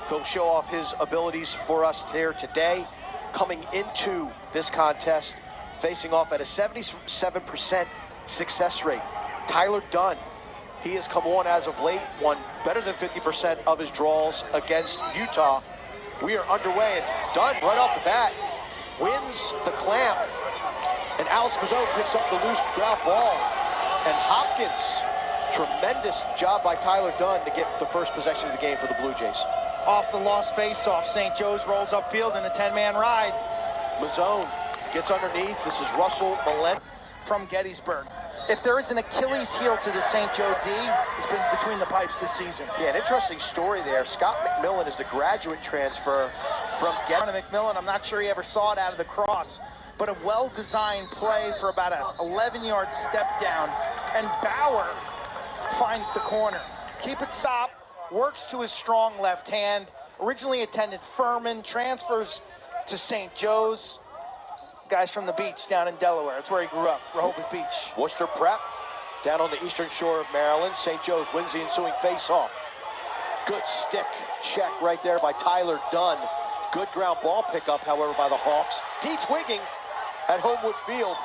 He'll show off hhis abilities for us here today. Coming into this contest, facing off at a 77% success rate. Tyler Dunn, he has come on as of late, won better than 50% of his draws against Utah. We are underway, and Dunn, right off the bat, wins the clamp, and Alex Mazzone picks up the loose ground ball. And Hopkins, tremendous job by Tyler Dunn to get the first possession of the game for the Blue Jays. Off the lost face-off, St. Joe's rolls upfield in a 10-man ride. Mazzone gets underneath. This is Russell Malen from Gettysburg. If there is an Achilles heel to the St. Joe D, it's been between the pipes this season. Yeah, an interesting story there. Scott McMillan is the graduate transfer from Gettysburg. McMillan, I'm not sure he ever saw it out of the cross, but a well-designed play for about an 11-yard step down, and Bauer finds the corner. Keep it stop, works to his strong left hand, originally attended Furman, transfers to St. Joe's. Guys from the beach down in Delaware. It's where he grew up, Rehoboth Beach. Worcester Prep, down on the eastern shore of Maryland. St. Joe's wins the ensuing face-off. Good stick check right there by Tyler Dunn. Good ground ball pickup, however, by the Hawks. D-twigging at Homewood Field.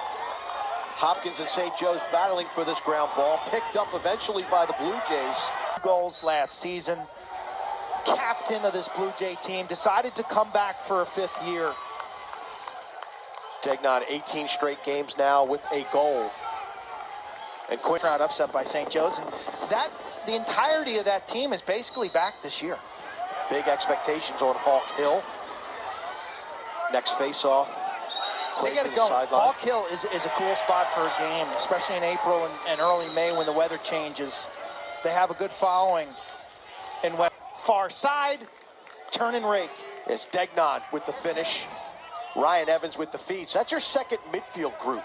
Hopkins and St. Joe's battling for this ground ball, picked up eventually by the Blue Jays. Goals last season. Captain of this Blue Jay team, decided to come back for a 5th year. Degnan, 18 straight games now with a goal. And quick round upset by St. Joe's. And the entirety of that team is basically back this year. Big expectations on Hawk Hill. Next face-off. They got to go. Hawk Hill is a cool spot for a game, especially in April and early May when the weather changes. They have a good following. And far side, turn and rake. It's Degnan with the finish. Ryan Evans with the feed. So that's your second midfield group.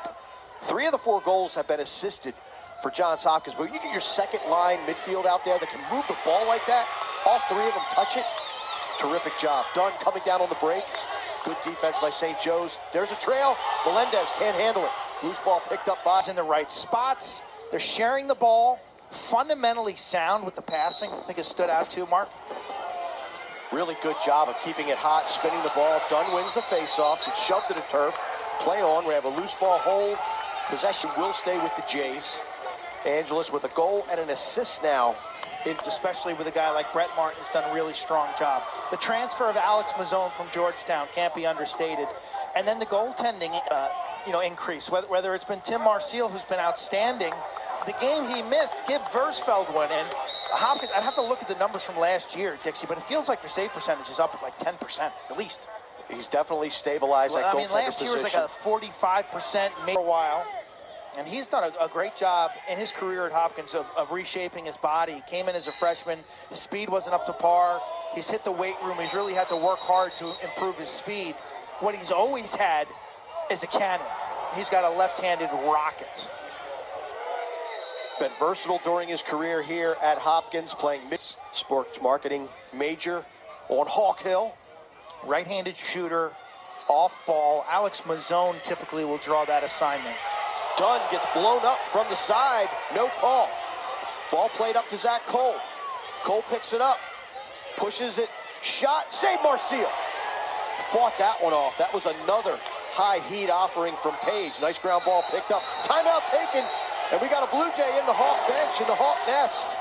3 of the 4 goals have been assisted for Johns Hopkins. But you get your second line midfield out there that can move the ball like that. All 3 of them touch it. Terrific job. Dunn coming down on the break. Good defense by St. Joe's. There's a trail. Melendez can't handle it. Loose ball picked up by. In the right spots. They're sharing the ball. Fundamentally sound with the passing. I think it stood out too, Mark. Really good job of keeping it hot, spinning the ball. Dunn wins the face-off, gets shoved to the turf. Play on. We have a loose ball hold. Possession will stay with the Jays. Angeles with a goal and an assist now. Especially with a guy like Brett Martin's done a really strong job. The transfer of Alex Mazzone from Georgetown can't be understated. And then the goaltending increase, whether it's been Tim Marcille, who's been outstanding. The game he missed, Gib Versfeld won, and Hopkins, I'd have to look at the numbers from last year, Dixie, but it feels like their save percentage is up at like 10% at least. He's definitely stabilized that goaltender last year was like a 45% maybe for a while, and he's done a great job in his career at Hopkins of reshaping his body. He came in as a freshman. His speed wasn't up to par. He's hit the weight room. He's really had to work hard to improve his speed. What he's always had is a cannon. He's got a left-handed rocket. Been versatile during his career here at Hopkins, playing sports marketing major on Hawk Hill. Right-handed shooter, off ball. Alex Mazzone typically will draw that assignment. Dunn gets blown up from the side, no call. Ball played up to Zach Cole. Cole picks it up, pushes it, shot, save Marcille. Fought that one off. That was another high heat offering from Page. Nice ground ball picked up. Timeout taken. And we got a Blue Jay in the Hawk bench, in the Hawk nest.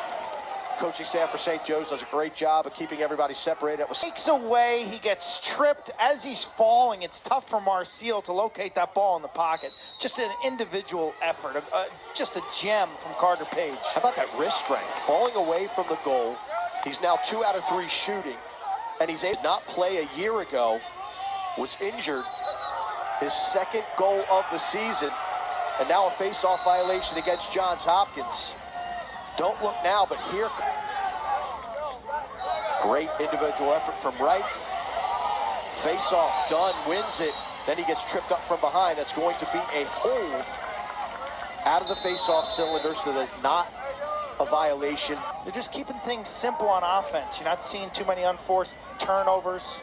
Coaching staff for St. Joe's does a great job of keeping everybody separated. Takes away, he gets tripped as he's falling. It's tough for Marcille to locate that ball in the pocket. Just an individual effort, just a gem from Carter Page. How about that wrist strength? Falling away from the goal. He's now 2 out of 3 shooting. And he's able to not play a year ago. Was injured. His 2nd goal of the season. And now a face-off violation against Johns Hopkins. Don't look now, but here. Great individual effort from Wright. Face-off, Dunn wins it. Then he gets tripped up from behind. That's going to be a hold out of the face-off cylinder, so there's not a violation. They're just keeping things simple on offense. You're not seeing too many unforced turnovers.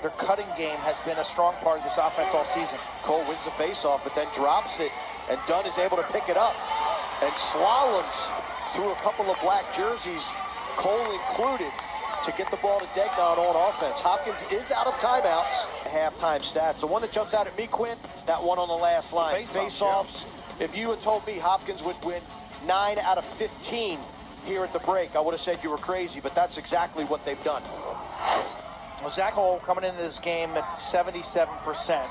Their cutting game has been a strong part of this offense all season. Cole wins the face-off, but then drops it, and Dunn is able to pick it up and slaloms through a couple of black jerseys Cole included, to get the ball to Degnan on offense. Hopkins is out of timeouts. Halftime stats. The one that jumps out at me, Quinn, that one on the last line. Face-offs. Yeah. If you had told me Hopkins would win 9 out of 15 here at the break, I would have said you were crazy, but that's exactly what they've done. Well, Zach Cole coming into this game at 77%.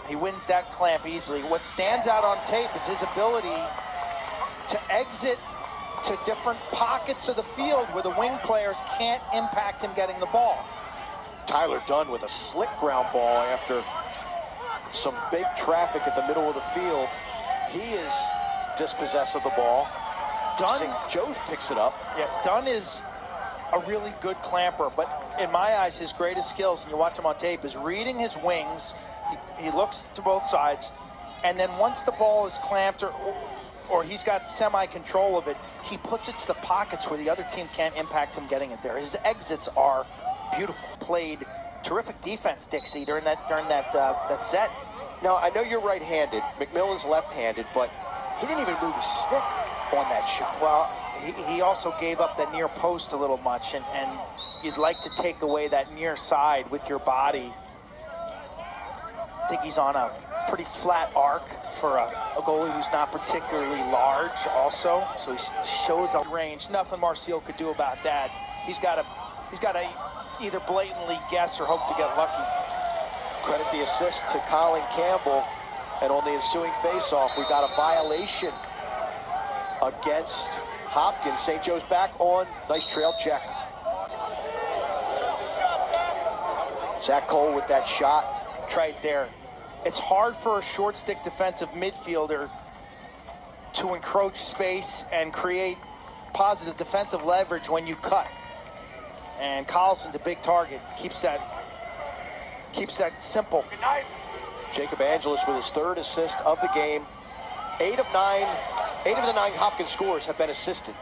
He wins that clamp easily. What stands out on tape is his ability to exit to different pockets of the field where the wing players can't impact him getting the ball. Tyler Dunn with a slick ground ball after some big traffic at the middle of the field. He is dispossessed of the ball. Dunn, St. Joe picks it up. Yeah, Dunn is a really good clamper, but in my eyes, his greatest skills, and you watch him on tape, is reading his wings. He looks to both sides, and then once the ball is clamped or he's got semi-control of it, he puts it to the pockets where the other team can't impact him getting it there. His exits are beautiful. Played terrific defense, Dixie, during that set. Now, I know you're right-handed. McMillan's left-handed, but he didn't even move his stick on that shot. Well, he also gave up that near post a little much, and you'd like to take away that near side with your body. I think he's on a pretty flat arc for a goalie who's not particularly large also, so he shows up range. Nothing Marcel could do about that. He's got to either blatantly guess or hope to get lucky. Credit the assist to Colin Campbell, and on the ensuing faceoff, we got a violation against Hopkins. St. Joe's back on. Nice trail check. Zach Cole with that shot. Right there. It's hard for a short stick defensive midfielder to encroach space and create positive defensive leverage when you cut. And Collison, the big target, keeps that simple. Jacob Angelus with his 3rd assist of the game. 8 of the 9 Hopkins scores have been assisted.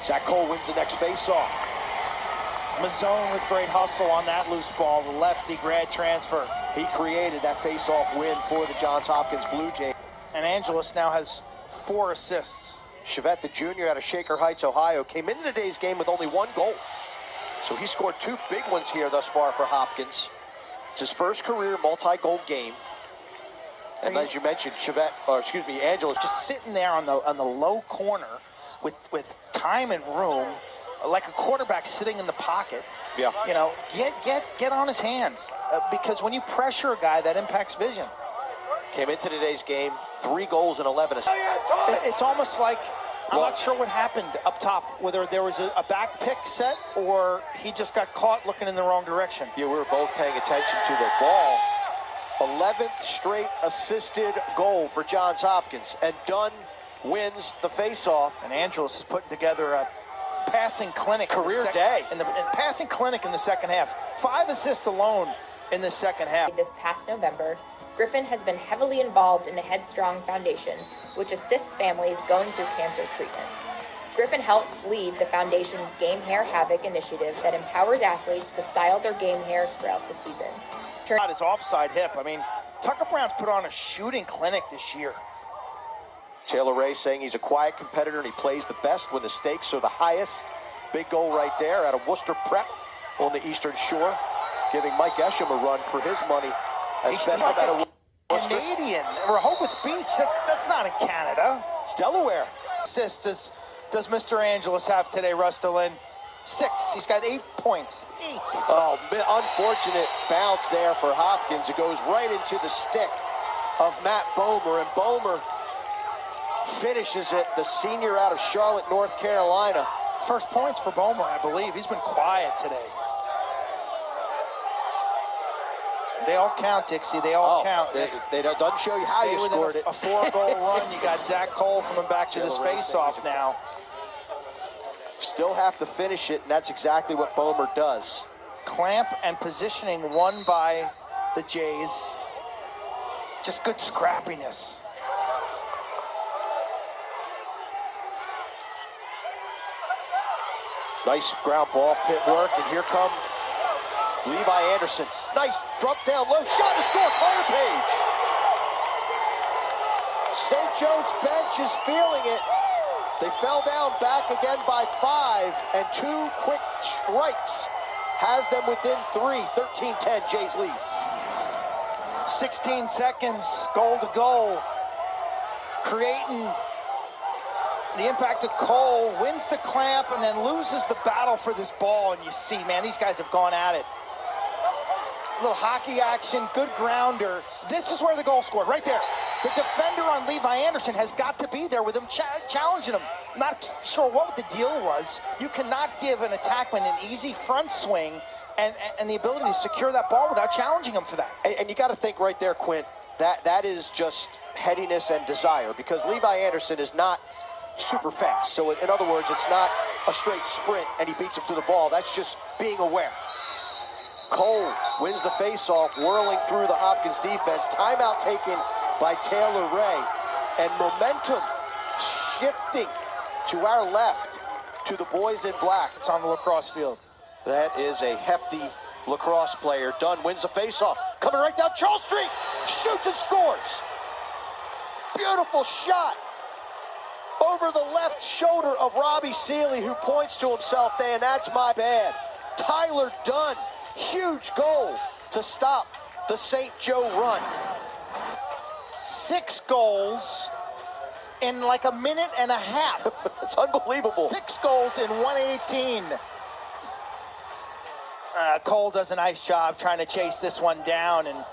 Zach Cole wins the next face-off. Mazzone with great hustle on that loose ball. The lefty grad transfer. He created that face-off win for the Johns Hopkins Blue Jays. And Angelus now has 4 assists. Chevette, the junior out of Shaker Heights, Ohio, came into today's game with only 1 goal. So he scored 2 big ones here thus far for Hopkins. It's his first career multi-goal game. And as you mentioned, Angelus just sitting there on the low corner with time and room, like a quarterback sitting in the pocket. Yeah. You know, get on his hands because when you pressure a guy, that impacts vision. Came into today's game, 3 goals and 11 assists. It's almost like I'm not sure what happened up top, whether there was a back pick set or he just got caught looking in the wrong direction. Yeah, we were both paying attention to the ball. 11th straight assisted goal for Johns Hopkins, and Dunn wins the face-off. And Angelus is putting together a passing clinic. Career day. In passing clinic in the second half. 5 assists alone in the second half. This past November, Griffin has been heavily involved in the Headstrong Foundation, which assists families going through cancer treatment. Griffin helps lead the foundation's Game Hair Havoc initiative that empowers athletes to style their game hair throughout the season. His offside hip. I mean, Tucker Brown's put on a shooting clinic this year. Taylor Ray saying he's a quiet competitor and he plays the best when the stakes are the highest. Big goal right there out of Worcester Prep on the Eastern Shore, giving Mike Esham a run for his money. As He's best like out of Canadian. Rehoboth Beach, that's not in Canada. It's Delaware. Assists does Mr. Angelus have today, Rustalin? 6. He's got 8 points. 8. Oh, unfortunate bounce there for Hopkins. It goes right into the stick of Matt Bomer, and Bomer finishes it, the senior out of Charlotte, North Carolina. First points for Bomer, I believe. He's been quiet today. They all count, Dixie. They all count. They doesn't show you how you scored it. A 4-goal run. You got Zach Cole coming back to this face-off now. Still have to finish it, and that's exactly what Bomer does. Clamp and positioning won by the Jays. Just good scrappiness. Nice ground ball, pit work, and here come Levi Anderson. Nice drop down low, shot to score, Carter Page. St. Joe's bench is feeling it. They fell down back again by 5, and 2 quick strikes has them within 3. 13-10, Jays lead. 16 seconds, goal to goal. Creating the impact of Cole, wins the clamp, and then loses the battle for this ball. And you see, man, these guys have gone at it. A little hockey action, good grounder. This is where the goal scored, right there. The defender on Levi Anderson has got to be there with him, challenging him. Not sure what the deal was. You cannot give an attackman an easy front swing and the ability to secure that ball without challenging him for that. And you got to think right there, Quint, that is just headiness and desire, because Levi Anderson is not super fast. So in other words, it's not a straight sprint and he beats him to the ball. That's just being aware. Cole wins the faceoff, whirling through the Hopkins defense. Timeout taken by Taylor Ray. And momentum shifting to our left to the boys in black. It's on the lacrosse field. That is a hefty lacrosse player. Dunn wins the faceoff. Coming right down Charles Street. Shoots and scores. Beautiful shot over the left shoulder of Robbie Seeley, who points to himself saying, "That's my bad." Tyler Dunn, huge goal to stop the St. Joe run. 6 goals in like a minute and a half. It's unbelievable. 6 goals in 118. Cole does a nice job trying to chase this one down, and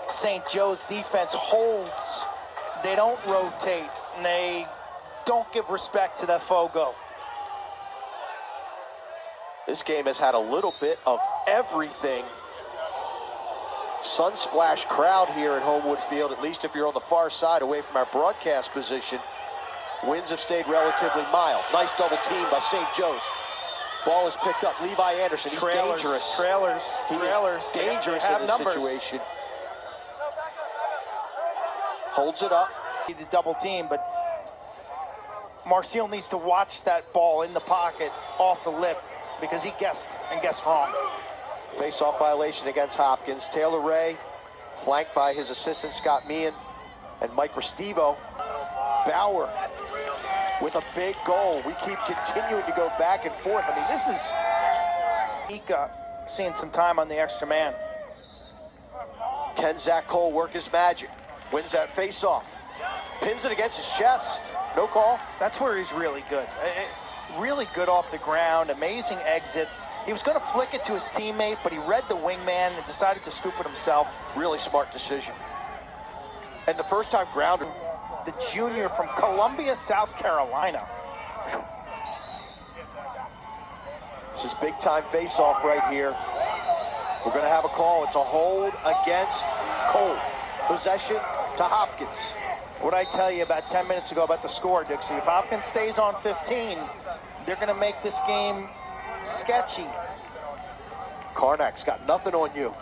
St. Joe's defense holds. They don't rotate, and they don't give respect to the Fogo. This game has had a little bit of everything. Sunsplash crowd here at Homewood Field, at least if you're on the far side away from our broadcast position. Winds have stayed relatively mild. Nice double team by St. Joe's. Ball is picked up. Levi Anderson, he's dangerous. Trailers. He is dangerous in this situation. Holds it up. Need to double team, but Marcial needs to watch that ball in the pocket off the lip, because he guessed wrong. Face-off violation against Hopkins. Taylor Ray, flanked by his assistant Scott Meehan and Mike Restivo. Bauer with a big goal. We keep continuing to go back and forth. I mean, this is... Ika seeing some time on the extra man. Can Zach Cole work his magic? Wins that face-off. Pins it against his chest. No call. That's where he's really good. Really good off the ground, amazing exits. He was going to flick it to his teammate, but he read the wingman and decided to scoop it himself. Really smart decision. And the first time grounder. The junior from Columbia, South Carolina. This is big time face-off right here. We're going to have a call. It's a hold against Cole. Possession to Hopkins. What I tell you about 10 minutes ago about the score, Dixie, if Hopkins stays on 15, they're going to make this game sketchy. Karnak's got nothing on you.